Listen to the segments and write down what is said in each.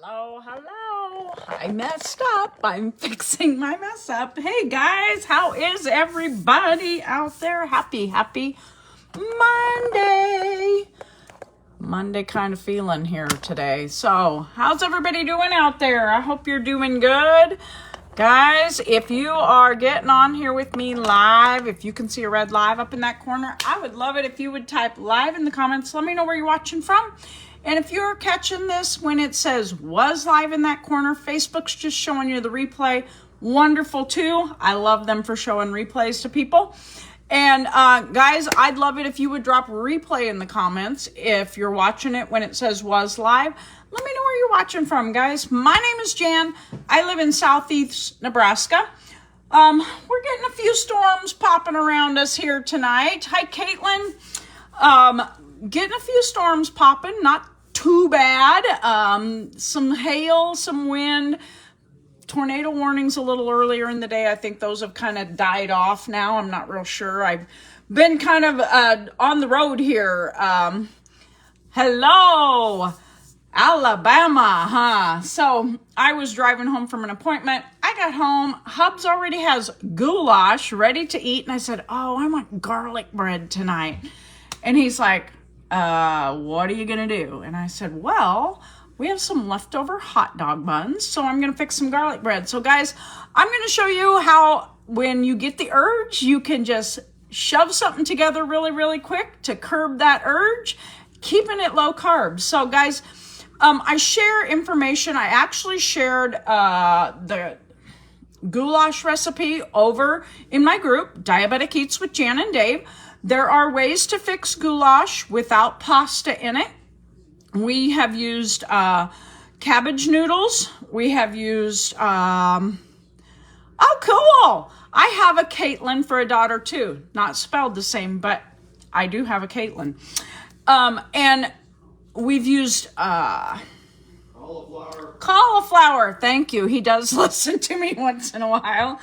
Hello, hello. I messed up. I'm fixing my mess up. Hey guys, how is everybody out there? Happy Monday. Monday kind of feeling here today. So, how's everybody doing out there? I hope you're doing good. Guys, if you are getting on here with me live, if you can see a red live up in that corner, I would love it if you would type live in the comments. Let me know where you're watching from. And if you're catching this when it says was live in that corner, Facebook's just showing you the replay. Wonderful too. I love them for showing replays to people. And guys, I'd love it if you would drop replay in the comments if you're watching it when it says was live. Let me know where you're watching from, guys. My name is Jan. I live in Southeast Nebraska. We're getting a few storms popping around us here tonight. Hi, Caitlin. Getting a few storms popping, not too bad. Some hail, some wind. Tornado warnings a little earlier in the day. I think those have kind of died off now. I'm not real sure. I've been kind of on the road here. Hello, Alabama, huh? So I was driving home from an appointment. I got home. Hubs already has goulash ready to eat. And I said, oh, I want garlic bread tonight. And he's like, what are you going to do? And I said, well, we have some leftover hot dog buns, so I'm going to fix some garlic bread. So guys, I'm going to show you how when you get the urge, you can just shove something together really, really quick to curb that urge, keeping it low carb. So guys, I share information. I actually shared the goulash recipe over in my group, Diabetic Eats with Jan and Dave. There are ways to fix goulash without pasta in it. We have used cabbage noodles. We have used, oh, cool. I have a Caitlin for a daughter too. Not spelled the same, but I do have a Caitlin. And we've used cauliflower. Thank you. He does listen to me once in a while.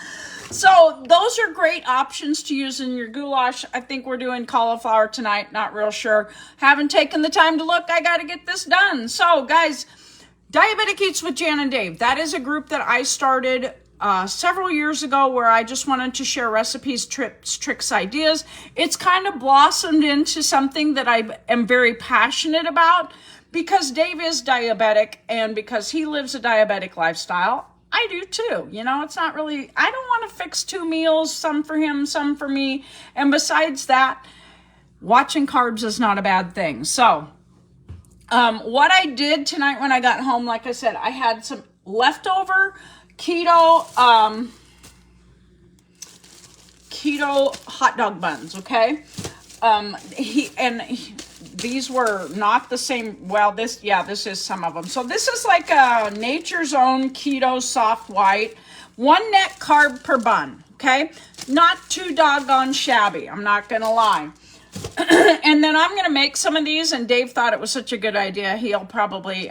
So those are great options to use in your goulash. I think we're doing cauliflower tonight. Not real sure. Haven't taken the time to look. I got to get this done. So guys, Diabetic Eats with Jan and Dave. That is a group that I started several years ago where I just wanted to share recipes, tips, tricks, ideas. It's kind of blossomed into something that I am very passionate about because Dave is diabetic and because he lives a diabetic lifestyle. I do too. You know, it's not really, I don't want to fix 2 meals, some for him, some for me. And besides that, watching carbs is not a bad thing. So, what I did tonight when I got home, like I said, I had some leftover keto hot dog buns, okay? These were not the same. Well, this is some of them. So this is like a Nature's Own keto soft white, 1 net carb per bun. Okay. Not too doggone shabby. I'm not going to lie. And then I'm going to make some of these, and Dave thought it was such a good idea.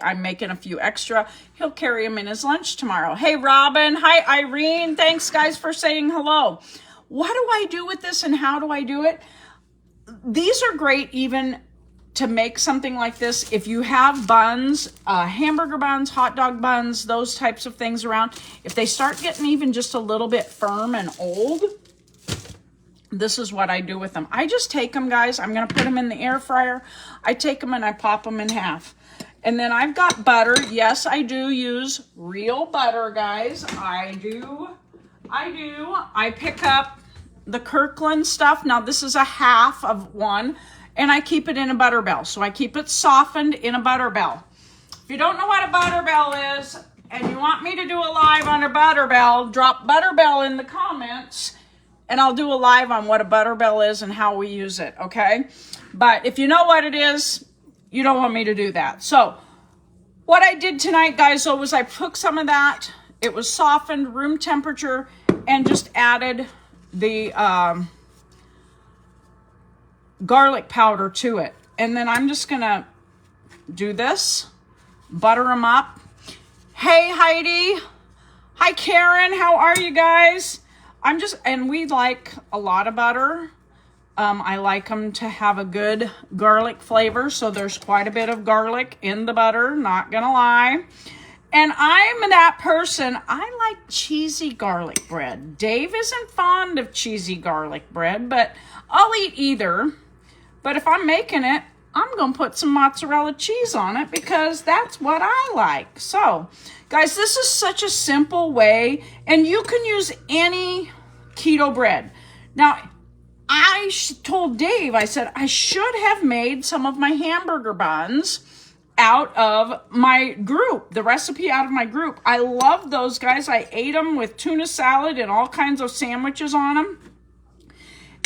I'm making a few extra. He'll carry them in his lunch tomorrow. Hey, Robin. Hi, Irene. Thanks guys for saying hello. What do I do with this and how do I do it? These are great even to make something like this. If you have buns, hamburger buns, hot dog buns, those types of things around, if they start getting even just a little bit firm and old, this is what I do with them. I just take them, guys. I'm going to put them in the air fryer. I take them and I pop them in half. And then I've got butter. Yes, I do use real butter, guys. I do. I pick up the Kirkland stuff. Now, this is a half of one. And I keep it in a butter bell. So I keep it softened in a butter bell. If you don't know what a butter bell is, and you want me to do a live on a butter bell, drop butter bell in the comments, and I'll do a live on what a butter bell is and how we use it, okay? But if you know what it is, you don't want me to do that. So what I did tonight, guys, though, was I took some of that. It was softened, room temperature, and just added the garlic powder to it. And then I'm just gonna do this, butter them up. Hey, Heidi. Hi, Karen. How are you guys? And we like a lot of butter. I like them to have a good garlic flavor. So there's quite a bit of garlic in the butter, not gonna lie. And I'm that person. I like cheesy garlic bread. Dave isn't fond of cheesy garlic bread, but I'll eat either. But if I'm making it, I'm going to put some mozzarella cheese on it because that's what I like. So, guys, this is such a simple way, and you can use any keto bread. Now, I told Dave, I said, I should have made some of my hamburger buns out of my group, the recipe out of my group. I love those, guys. I ate them with tuna salad and all kinds of sandwiches on them.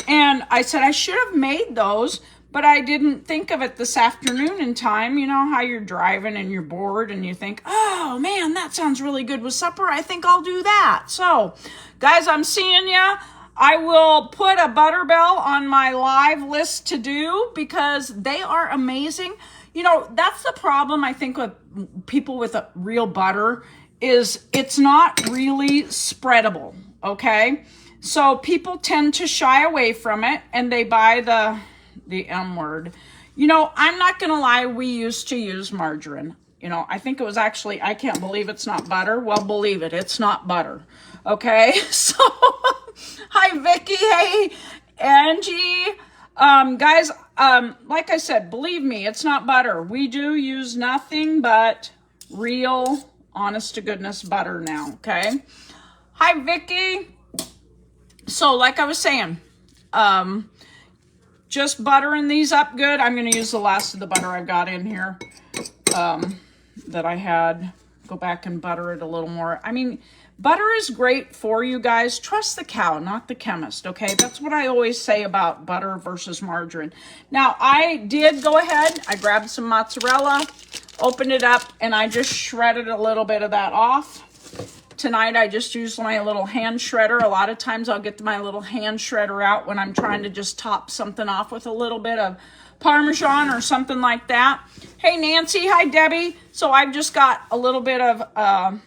And I said, I should have made those, but I didn't think of it this afternoon in time. You know how you're driving and you're bored and you think, oh man, that sounds really good with supper. I think I'll do that. So, guys, I'm seeing ya. I will put a butter bell on my live list to do because they are amazing. You know, that's the problem, I think, with people with a real butter is it's not really spreadable, okay? So people tend to shy away from it and they buy the M word. You know, I'm not going to lie, we used to use margarine. You know, I think it was actually, I can't believe it's not butter. Well, believe it, it's not butter, okay? So, hi, Vicky. Hey, Angie. Guys, like I said, believe me, it's not butter. We do use nothing but real, honest to goodness butter now, okay? Hi, Vicky. So, like I was saying, just buttering these up good. I'm going to use the last of the butter I've got in here, that I had. Go back and butter it a little more. I mean, butter is great for you guys. Trust the cow, not the chemist, okay? That's what I always say about butter versus margarine. Now, I did go ahead. I grabbed some mozzarella, opened it up, and I just shredded a little bit of that off. Tonight, I just used my little hand shredder. A lot of times, I'll get my little hand shredder out when I'm trying to just top something off with a little bit of Parmesan or something like that. Hey, Nancy. Hi, Debbie. So I've just got a little bit of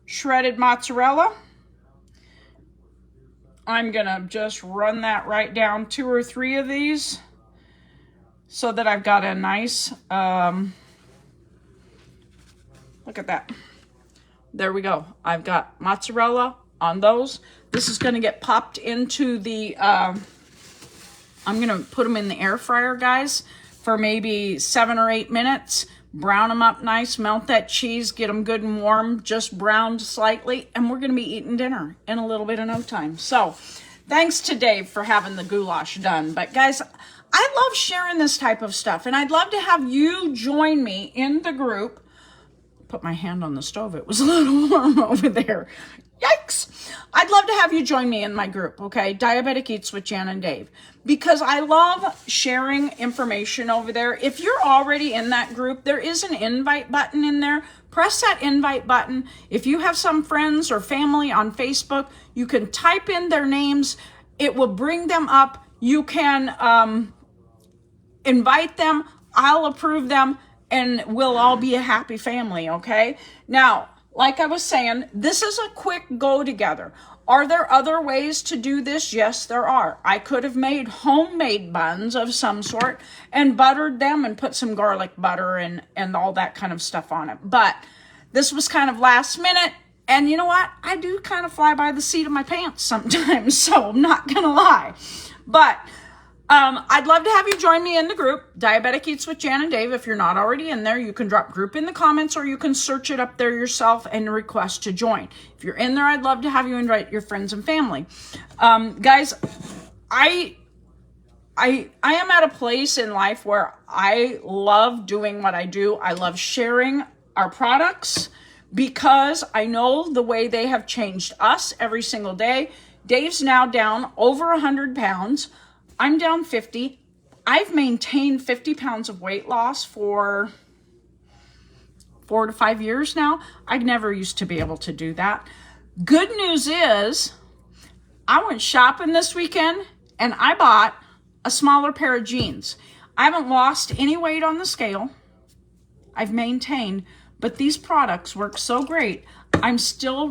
shredded mozzarella. I'm going to just run that right down 2 or 3 of these so that I've got a nice, look at that. There we go. I've got mozzarella on those. This is going to get popped into the, I'm going to put them in the air fryer, guys, for maybe 7 or 8 minutes. Brown them up nice, melt that cheese, get them good and warm, just browned slightly, and we're going to be eating dinner in a little bit of no time. So, thanks to Dave for having the goulash done. But guys, I love sharing this type of stuff, and I'd love to have you join me in the group. Put my hand on the stove. It was a little warm over there. Yikes. I'd love to have you join me in my group, okay? Diabetic Eats with Jan and Dave. Because I love sharing information over there. If you're already in that group, there is an invite button in there. Press that invite button. If you have some friends or family on Facebook, you can type in their names. It will bring them up. You can invite them. I'll approve them. And we'll all be a happy family, okay? Now, like I was saying, this is a quick go together. Are there other ways to do this? Yes, there are. I could have made homemade buns of some sort and buttered them and put some garlic butter and all that kind of stuff on it. But this was kind of last minute. And you know what? I do kind of fly by the seat of my pants sometimes, so I'm not going to lie. But I'd love to have you join me in the group, Diabetic Eats with Jan and Dave. If you're not already in there, you can drop group in the comments or you can search it up there yourself and request to join. If you're in there, I'd love to have you invite your friends and family. Guys, I am at a place in life where I love doing what I do. I love sharing our products because I know the way they have changed us every single day. Dave's now down over 100 pounds. I'm down 50. I've maintained 50 pounds of weight loss for 4 to 5 years now. I never used to be able to do that. Good news is I went shopping this weekend and I bought a smaller pair of jeans. I haven't lost any weight on the scale. I've maintained, but these products work so great. I'm still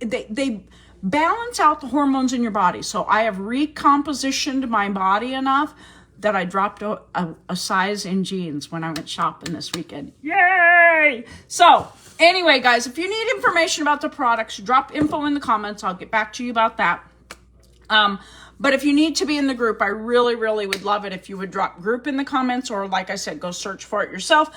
they balance out the hormones in your body. So I have recompositioned my body enough that I dropped a size in jeans when I went shopping this weekend. Yay! So Anyway, guys, if you need information about the products, drop info in the comments. I'll get back to you about that. But if you need to be in the group, I really, really would love it if you would drop group in the comments, or like I said, go search for it yourself.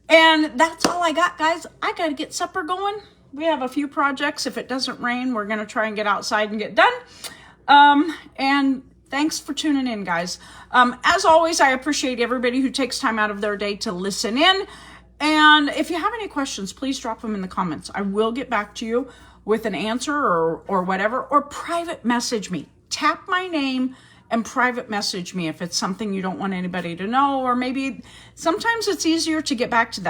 And that's all I got, guys. I got to get supper going. We have a few projects. If it doesn't rain, we're going to try and get outside and get done. And thanks for tuning in, guys. As always, I appreciate everybody who takes time out of their day to listen in. And if you have any questions, please drop them in the comments. I will get back to you with an answer or whatever, or private message me. Tap my name and private message me if it's something you don't want anybody to know, or maybe sometimes it's easier to get back to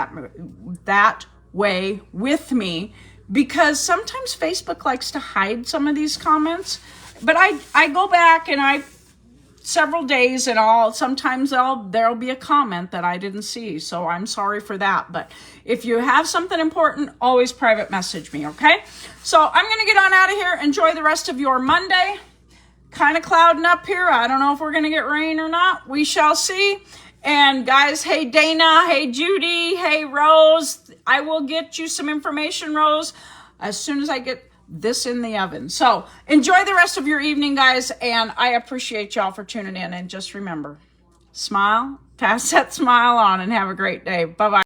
that way with me, because sometimes Facebook likes to hide some of these comments. But I go back and several days, and sometimes there'll be a comment that I didn't see, so I'm sorry for that. But if you have something important, always private message me, okay? So I'm gonna get on out of here. Enjoy the rest of your Monday. Kind of clouding up here. I don't know if we're gonna get rain or not. We shall see. And guys, hey Dana, hey Judy, hey Rose, I will get you some information, Rose, as soon as I get this in the oven. So enjoy the rest of your evening, guys, and I appreciate y'all for tuning in. And just remember, smile, pass that smile on, and have a great day. Bye-bye.